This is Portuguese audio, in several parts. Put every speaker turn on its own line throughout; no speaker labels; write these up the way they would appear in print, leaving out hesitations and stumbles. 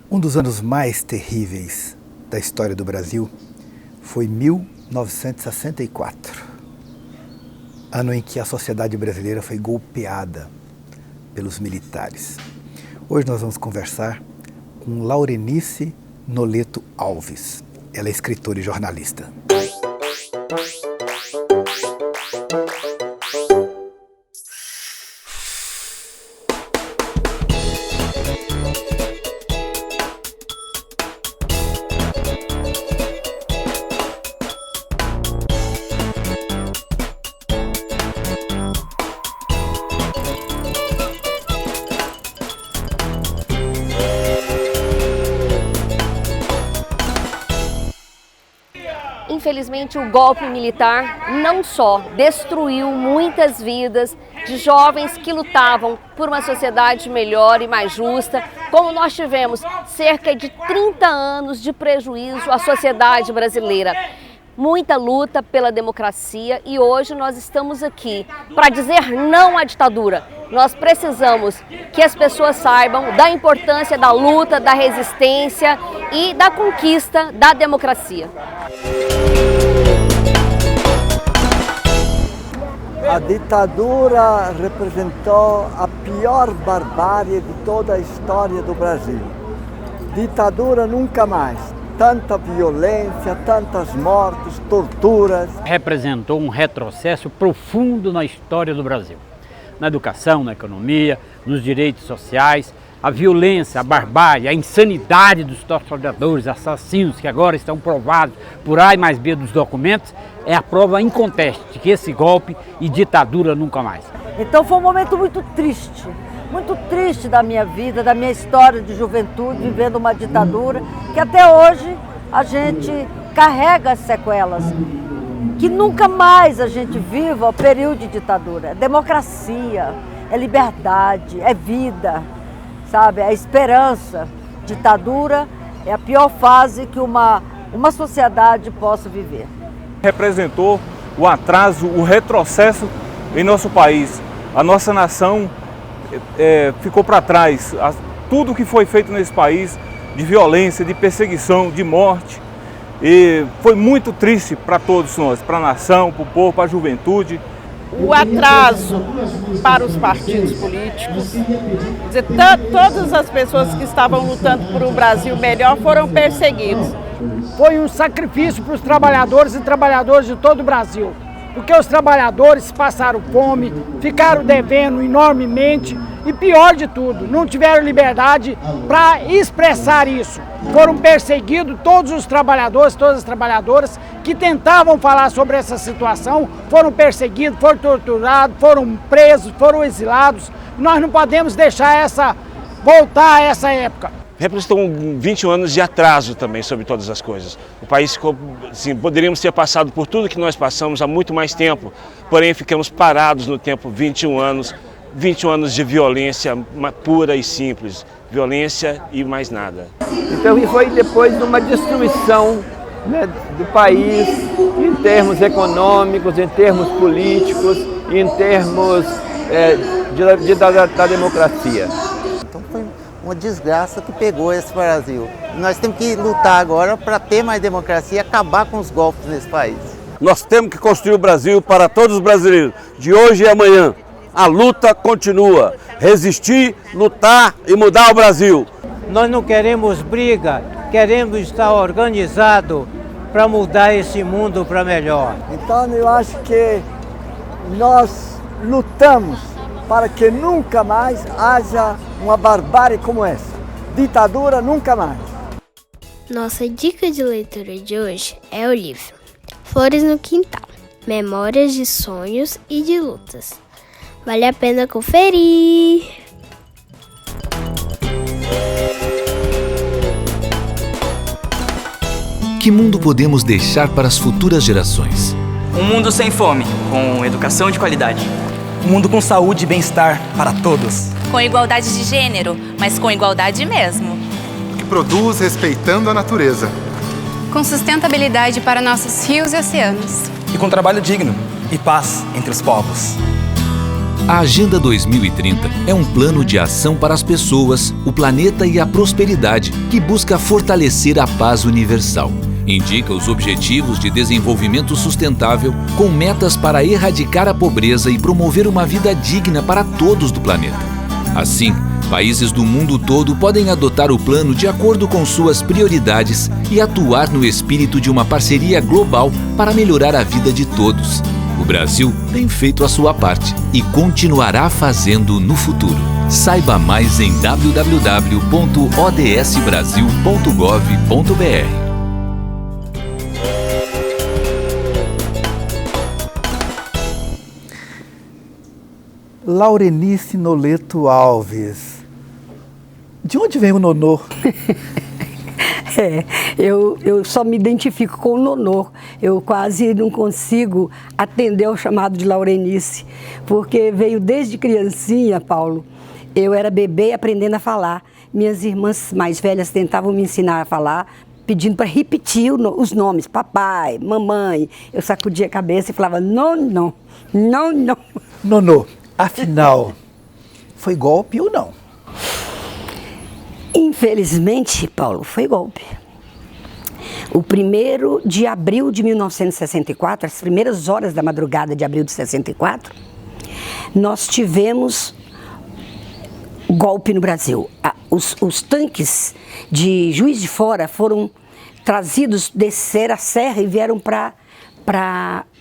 Um dos anos mais terríveis da história do Brasil foi 1964, ano em que a sociedade brasileira foi golpeada pelos militares. Hoje nós vamos conversar com Laurenice Noleto Alves. Ela é escritora e jornalista.
Infelizmente, o golpe militar não só destruiu muitas vidas de jovens que lutavam por uma sociedade melhor e mais justa, como nós tivemos cerca de 30 anos de prejuízo à sociedade brasileira. Muita luta pela democracia e hoje nós estamos aqui para dizer não à ditadura. Nós precisamos que as pessoas saibam da importância da luta, da resistência e da conquista da democracia.
A ditadura representou a pior barbárie de toda a história do Brasil. Ditadura nunca mais. Tanta violência, tantas mortes, torturas.
Representou um retrocesso profundo na história do Brasil. Na educação, na economia, nos direitos sociais, a violência, a barbárie, a insanidade dos torturadores, assassinos que agora estão provados por A mais B dos documentos, é a prova inconteste de que esse golpe e ditadura nunca mais.
Então foi um momento muito triste da minha vida, da minha história de juventude, vivendo uma ditadura, que até hoje a gente carrega as sequelas. Que nunca mais a gente viva o período de ditadura. É democracia, é liberdade, é vida, sabe? É esperança. Ditadura é a pior fase que uma sociedade possa viver.
Representou o atraso, o retrocesso em nosso país. A nossa nação ficou para trás. Tudo que foi feito nesse país, de violência, de perseguição, de morte, e foi muito triste para todos nós, para a nação, para o povo, para a juventude.
O atraso para os partidos políticos, quer dizer, todas as pessoas que estavam lutando por um Brasil melhor foram perseguidos.
Foi um sacrifício para os trabalhadores e trabalhadoras de todo o Brasil, porque os trabalhadores passaram fome, ficaram devendo enormemente e, pior de tudo, não tiveram liberdade para expressar isso. Foram perseguidos todos os trabalhadores, todas as trabalhadoras que tentavam falar sobre essa situação, foram perseguidos, foram torturados, foram presos, foram exilados. Nós não podemos deixar voltar a essa época.
Representou 21 anos de atraso também sobre todas as coisas. O país ficou, assim, poderíamos ter passado por tudo que nós passamos há muito mais tempo, porém ficamos parados no tempo 21 anos de violência pura e simples, violência e mais nada.
Então foi depois de uma destruição, né, do país, em termos econômicos, em termos políticos, em termos da democracia.
Então foi uma desgraça que pegou esse Brasil. Nós temos que lutar agora para ter mais democracia e acabar com os golpes nesse país.
Nós temos que construir o Brasil para todos os brasileiros, de hoje e amanhã. A luta continua. Resistir, lutar e mudar o Brasil.
Nós não queremos briga, queremos estar organizado para mudar esse mundo para melhor.
Então eu acho que nós lutamos para que nunca mais haja uma barbárie como essa. Ditadura nunca mais.
Nossa dica de leitura de hoje é o livro Flores no Quintal, Memórias de Sonhos e de Lutas. Vale a pena conferir!
Que mundo podemos deixar para as futuras gerações?
Um mundo sem fome, com educação de qualidade.
Um mundo com saúde e bem-estar para todos.
Com igualdade de gênero, mas com igualdade mesmo.
Que produz respeitando a natureza.
Com sustentabilidade para nossos rios e oceanos.
E com trabalho digno e paz entre os povos.
A Agenda 2030 é um plano de ação para as pessoas, o planeta e a prosperidade que busca fortalecer a paz universal. Indica os Objetivos de Desenvolvimento Sustentável com metas para erradicar a pobreza e promover uma vida digna para todos do planeta. Assim, países do mundo todo podem adotar o plano de acordo com suas prioridades e atuar no espírito de uma parceria global para melhorar a vida de todos. O Brasil tem feito a sua parte e continuará fazendo no futuro. Saiba mais em www.odsbrasil.gov.br.
Laurenice Noleto Alves. De onde vem o Nonô?
Eu só me identifico com o Nonô. Eu quase não consigo atender ao chamado de Laurenice, porque veio desde criancinha, Paulo. Eu era bebê aprendendo a falar. Minhas irmãs mais velhas tentavam me ensinar a falar, pedindo para repetir os nomes, papai, mamãe. Eu sacudia a cabeça e falava, não.
Nonô, afinal, foi golpe ou não?
Infelizmente, Paulo, foi golpe. O 1º de abril de 1964, as primeiras horas da madrugada de abril de 64, nós tivemos golpe no Brasil. Os tanques de Juiz de Fora foram trazidos, descer a serra e vieram para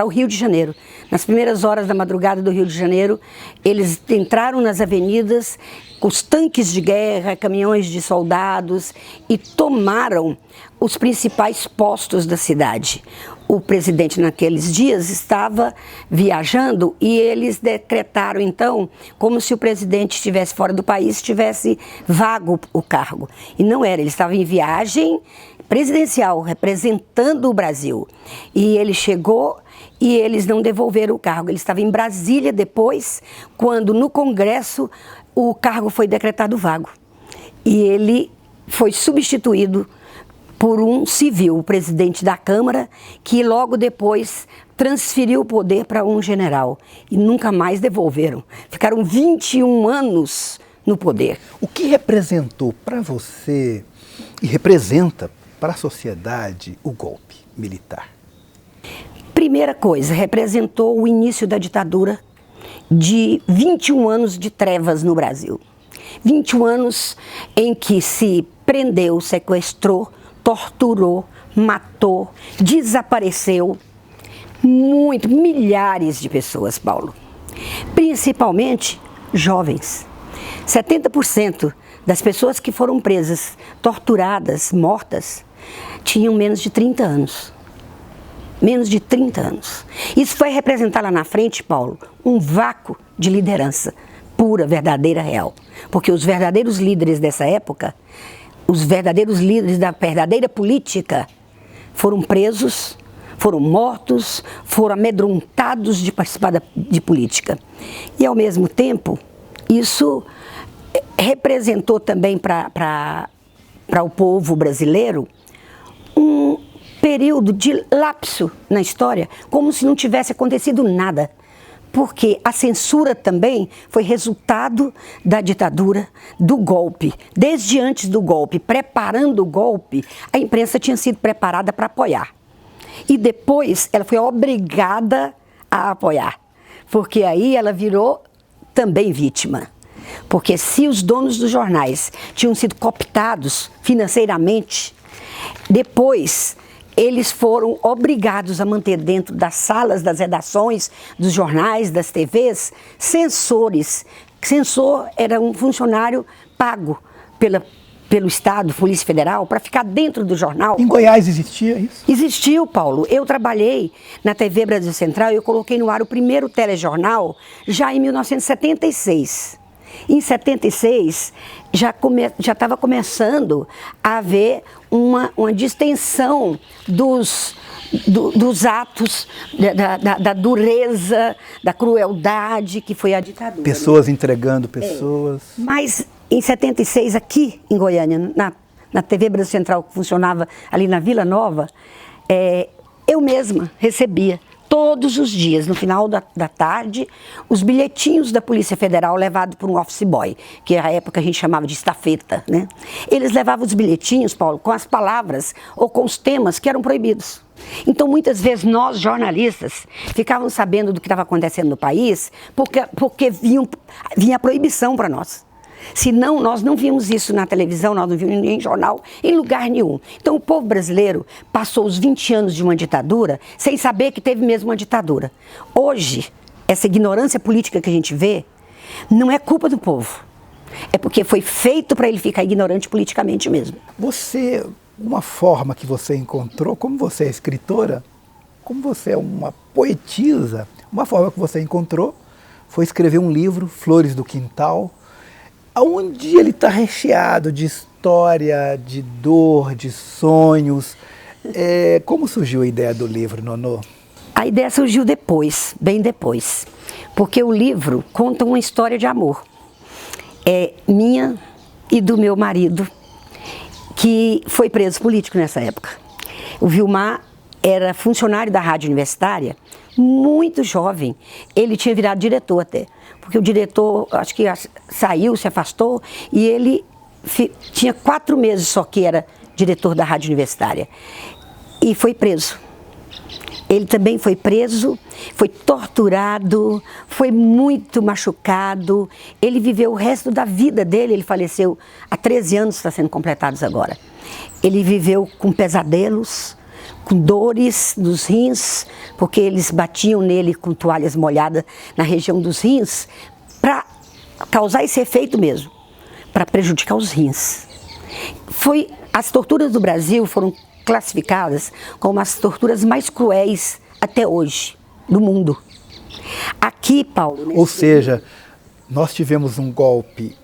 o Rio de Janeiro. Nas primeiras horas da madrugada do Rio de Janeiro, eles entraram nas avenidas com os tanques de guerra, caminhões de soldados e tomaram os principais postos da cidade. O presidente naqueles dias estava viajando e eles decretaram então como se o presidente estivesse fora do país, tivesse vago o cargo. E não era, ele estava em viagem presidencial, representando o Brasil. E ele chegou e eles não devolveram o cargo. Ele estava em Brasília depois, quando no Congresso o cargo foi decretado vago. E ele foi substituído por um civil, o presidente da Câmara, que logo depois transferiu o poder para um general. E nunca mais devolveram. Ficaram 21 anos no poder.
O que representou para você e representa para a sociedade o golpe militar?
Primeira coisa, representou o início da ditadura de 21 anos de trevas no Brasil. 21 anos em que se prendeu, sequestrou, torturou, matou, desapareceu milhares de pessoas, Paulo. Principalmente jovens. 70% das pessoas que foram presas, torturadas, mortas, tinham menos de 30 anos. Menos de 30 anos. Isso vai representar lá na frente, Paulo, um vácuo de liderança pura, verdadeira, real. Porque os verdadeiros líderes dessa época, os verdadeiros líderes da verdadeira política, foram presos, foram mortos, foram amedrontados de participar de política. E, ao mesmo tempo, isso representou também para o povo brasileiro um período de lapso na história, como se não tivesse acontecido nada. Porque a censura também foi resultado da ditadura, do golpe. Desde antes do golpe, preparando o golpe, a imprensa tinha sido preparada para apoiar. E depois ela foi obrigada a apoiar, porque aí ela virou também vítima. Porque se os donos dos jornais tinham sido cooptados financeiramente, depois eles foram obrigados a manter dentro das salas, das redações, dos jornais, das TVs, censores. Censor era um funcionário pago pelo Estado, Polícia Federal, para ficar dentro do jornal.
Em Goiás existia isso?
Existiu, Paulo. Eu trabalhei na TV Brasil Central e eu coloquei no ar o primeiro telejornal já em 1976. Em 76, já estava começando a haver uma distensão dos atos, da dureza, da crueldade que foi a ditadura.
Pessoas entregando pessoas.
Mas em 76, aqui em Goiânia, na TV Brasil Central, que funcionava ali na Vila Nova, eu mesma recebia Todos os dias, no final da tarde, os bilhetinhos da Polícia Federal levados por um office boy, que na época a gente chamava de estafeta, né? Eles levavam os bilhetinhos, Paulo, com as palavras ou com os temas que eram proibidos. Então, muitas vezes, nós, jornalistas, ficávamos sabendo do que estava acontecendo no país porque vinha a proibição para nós. Senão, nós não vimos isso na televisão, nós não vimos em jornal, em lugar nenhum. Então, o povo brasileiro passou os 20 anos de uma ditadura sem saber que teve mesmo uma ditadura. Hoje, essa ignorância política que a gente vê, não é culpa do povo. É porque foi feito para ele ficar ignorante politicamente mesmo.
Uma forma que você encontrou, como você é escritora, como você é uma poetisa, uma forma que você encontrou foi escrever um livro, Flores do Quintal, onde ele está recheado de história, de dor, de sonhos. Como surgiu a ideia do livro, Nonô?
A ideia surgiu depois, bem depois, porque o livro conta uma história de amor. É minha e do meu marido, que foi preso político nessa época. O Vilmar era funcionário da Rádio Universitária, muito jovem. Ele tinha virado diretor até, porque o diretor, acho que saiu, se afastou, e ele tinha 4 meses só que era diretor da Rádio Universitária. E foi preso. Ele também foi preso, foi torturado, foi muito machucado. Ele viveu o resto da vida dele, ele faleceu há 13 anos, está sendo completados agora. Ele viveu com pesadelos, com dores nos rins, porque eles batiam nele com toalhas molhadas na região dos rins, para causar esse efeito mesmo, para prejudicar os rins. As torturas do Brasil foram classificadas como as torturas mais cruéis até hoje, do mundo. Aqui, Paulo...
Ou seja, nós tivemos um golpe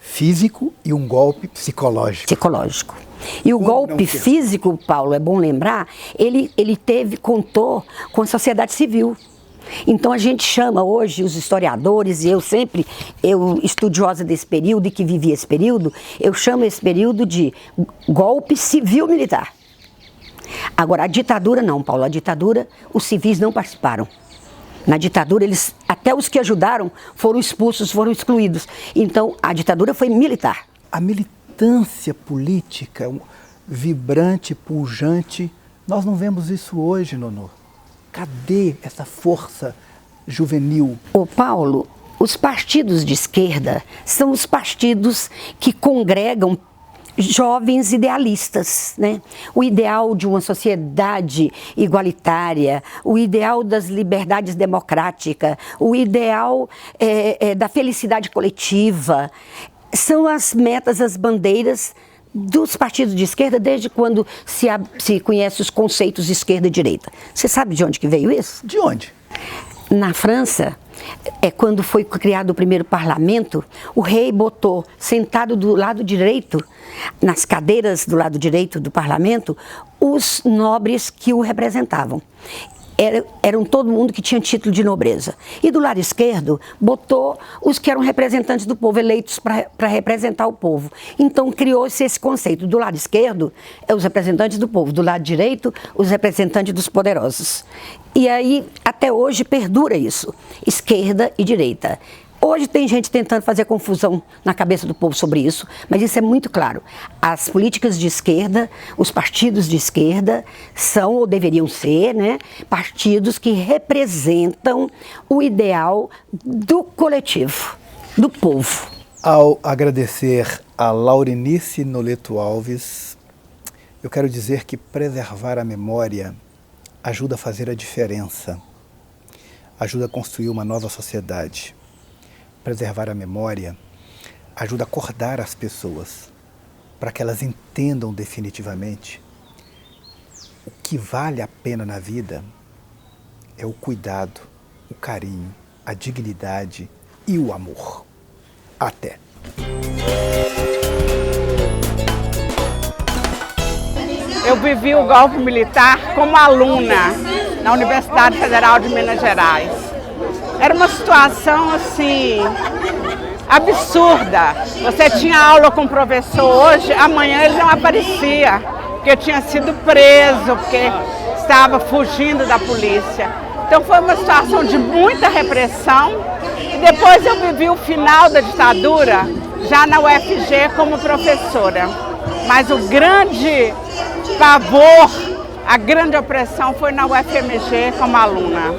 físico e um golpe psicológico.
Psicológico. E o golpe físico, Paulo, é bom lembrar, ele contou com a sociedade civil. Então a gente chama hoje os historiadores, e eu estudiosa desse período e que vivi esse período, eu chamo esse período de golpe civil-militar. Agora, a ditadura não, Paulo, a ditadura, os civis não participaram. Na ditadura, até os que ajudaram foram expulsos, foram excluídos. Então, a ditadura foi militar.
A militância política, vibrante, pujante, nós não vemos isso hoje, Nonô. Cadê essa força juvenil?
Ô Paulo, os partidos de esquerda são os partidos que congregam jovens idealistas, né? O ideal de uma sociedade igualitária, o ideal das liberdades democráticas, o ideal da felicidade coletiva, são as metas, as bandeiras dos partidos de esquerda desde quando se conhece os conceitos de esquerda e direita. Você sabe de onde que veio isso?
De onde?
Na França, quando foi criado o primeiro parlamento, o rei botou sentado do lado direito, nas cadeiras do lado direito do parlamento, os nobres que o representavam. Eram todo mundo que tinha título de nobreza. E do lado esquerdo, botou os que eram representantes do povo, eleitos para representar o povo. Então, criou-se esse conceito. Do lado esquerdo, os representantes do povo. Do lado direito, os representantes dos poderosos. E aí, até hoje, perdura isso. Esquerda e direita. Hoje tem gente tentando fazer confusão na cabeça do povo sobre isso, mas isso é muito claro. As políticas de esquerda, os partidos de esquerda são, ou deveriam ser, né, partidos que representam o ideal do coletivo, do povo.
Ao agradecer a Laurenice Noleto Alves, eu quero dizer que preservar a memória ajuda a fazer a diferença, ajuda a construir uma nova sociedade. Preservar a memória ajuda a acordar as pessoas para que elas entendam definitivamente o que vale a pena na vida é o cuidado, o carinho, a dignidade e o amor. Até!
Eu vivi o golpe militar como aluna na Universidade Federal de Minas Gerais. Era uma situação, assim, absurda. Você tinha aula com o professor hoje, amanhã ele não aparecia, porque tinha sido preso, porque estava fugindo da polícia. Então foi uma situação de muita repressão e depois eu vivi o final da ditadura já na UFG como professora. Mas o grande pavor, a grande opressão foi na UFMG como aluna.